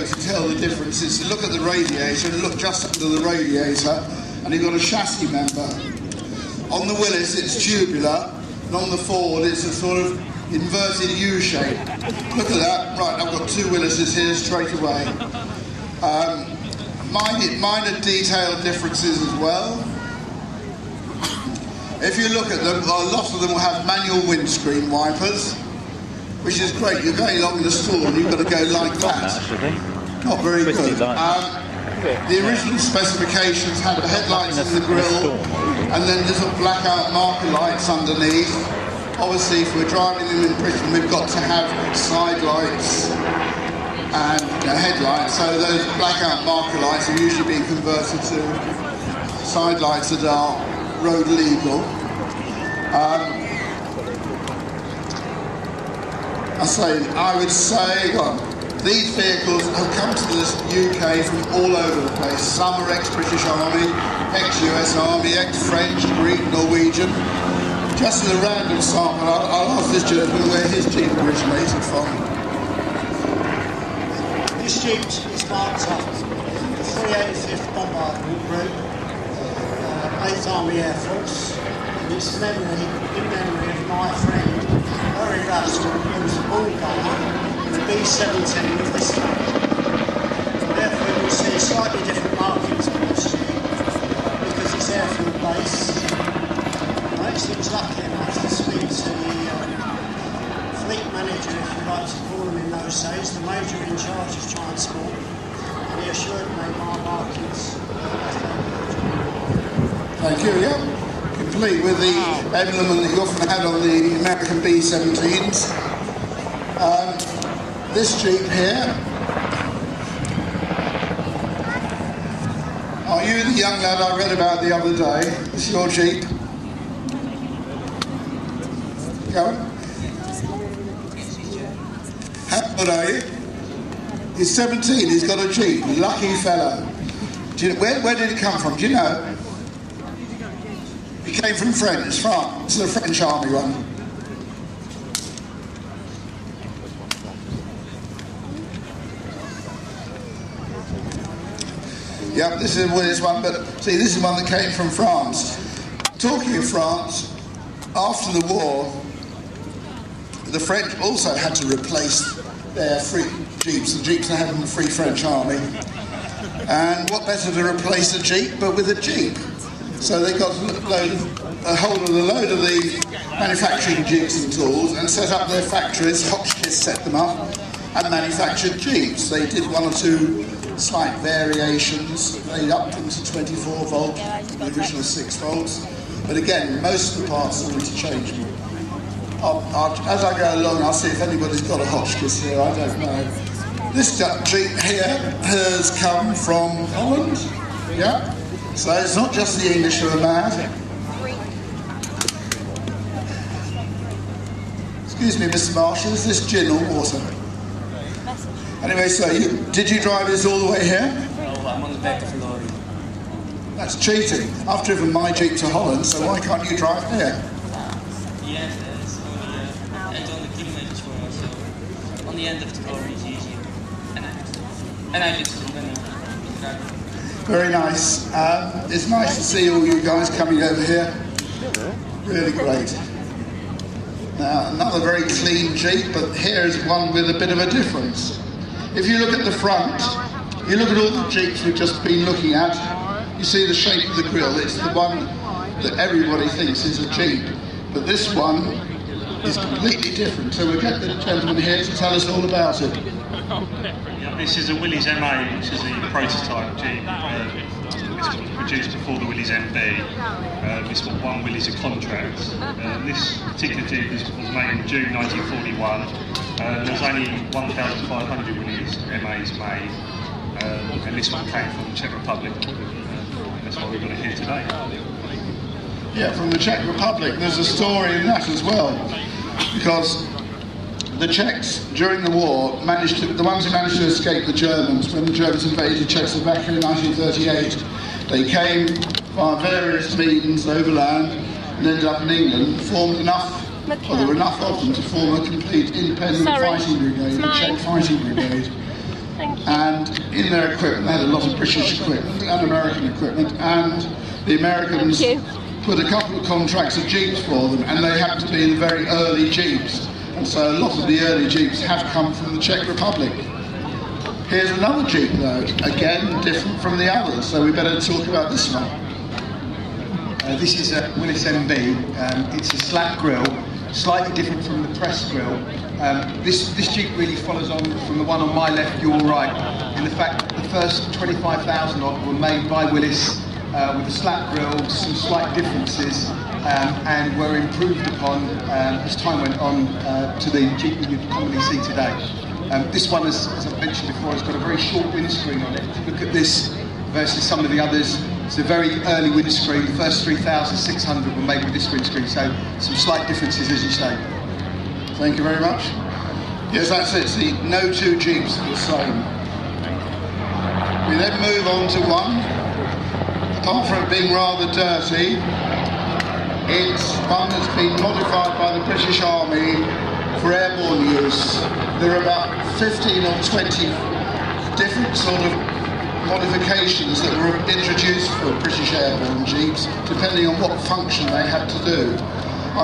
way to tell the difference is to look at the radiator and look just under the radiator, and you've got a chassis member. On the Willys it's tubular, and on the Ford it's a sort of inverted U shape. Look at that. Right, I've got two Willises here straight away. Minor detailed differences as well. If you look at them, a lot of them will have manual windscreen wipers, which is great. You're going along the store and you've got to go like that. Not very good. The original specifications had the headlights in the grille and then little blackout marker lights underneath. Obviously, if we're driving them in Britain, we've got to have side lights and headlights. So those blackout marker lights are usually being converted to side lights that are road legal. I would say, well, these vehicles have come to the UK from all over the place. Some are ex-British Army, ex-US Army, ex-French, Greek, Norwegian. Just as a random sample, I'll ask this gentleman where his Jeep originated from. This Jeep is marked up the 385th Bombardment Group, 8th Army Air Force, and it's in memory of my friend, Larry Russell, who was a ball gunner in the B-17 of this tank. Therefore you'll see slightly different markings on this Jeep, because it's airfield based. I actually was lucky enough to speak to the fleet manager, if you like to call him in those days, the major in charge of transport, and he assured me my markings. Thank you, yeah. Complete with the emblem that you often had on the American B-17s. This Jeep here. Are you the young lad I read about the other day? This is your Jeep. Go on. How old are you? He's 17, he's got a Jeep. Lucky fellow. Do you know, where did it come from? Do you know? It came from France. It's the French army one. Yep, this is Willys one, but see, this is one that came from France. Talking of France, after the war, the French also had to replace their free Jeeps, the Jeeps they had in the Free French Army. And what better to replace a Jeep but with a Jeep? So they got a hold of a load of the manufacturing jigs and tools and set up their factories. Hotchkiss set them up and manufactured Jeeps. They did one or two slight variations. They upped them to 24 volt, the original 6 volts. But again, most of the parts are interchangeable. As I go along, I'll see if anybody's got a Hotchkiss here. I don't know. This Jeep here has come from Holland. Yeah. So it's not just the English who are mad. Excuse me, Mr. Marshall, is this gin or water? Anyway, so did you drive this all the way here? No, I'm on the back of the lorry. That's cheating. I've driven my Jeep to Holland, so why can't you drive here? Yes, it's only 800 kilometers for us, so on the end of the lorry is easier. And I just Very nice. It's nice to see all you guys coming over here. Really great. Now, another very clean Jeep, but here's one with a bit of a difference. If you look at the front, you look at all the Jeeps we've just been looking at, you see the shape of the grille. It's the one that everybody thinks is a Jeep, but this one is completely different. So we'll get the gentleman here to tell us all about it. This is a Willys MA, which is the prototype Jeep. This was produced before the Willys MB. This was one Willys a contract. This particular Jeep was made in June 1941. There's only 1,500 Willys MAs made, and this one came from the Czech Republic. That's why we've got it here today. Yeah, from the Czech Republic. There's a story in that as well, because the Czechs, during the war, the ones who managed to escape the Germans, when the Germans invaded Czechoslovakia in 1938, they came via various means overland and ended up in England, formed enough, well, there were enough of them to form a complete independent fighting brigade, the Czech fighting brigade. Thank you. And in their equipment, they had a lot of British equipment and American equipment, and the Americans put a couple of contracts of Jeeps for them, and they happened to be the very early Jeeps. And so a lot of the early Jeeps have come from the Czech Republic. Here's another Jeep though, again different from the others, so we better talk about this one. This is a Willis MB. It's a slack grille, slightly different from the press grille. This Jeep really follows on from the one on my left, your right, in the fact that the first 25,000 odd were made by Willis with a slack grille, some slight differences, and were improved upon as time went on to the Jeep that you commonly see today. This one, as I've mentioned before, has got a very short windscreen on it. If you look at this versus some of the others, it's a very early windscreen. The first 3,600 were made with this windscreen, so some slight differences, as you say. Thank you very much. Yes, that's it. See, no two Jeeps are the same. We then move on to one. Apart from it being rather dirty, it's one that's been modified by the British Army for airborne use. There are about 15 or 20 different sort of modifications that were introduced for British airborne Jeeps, depending on what function they had to do.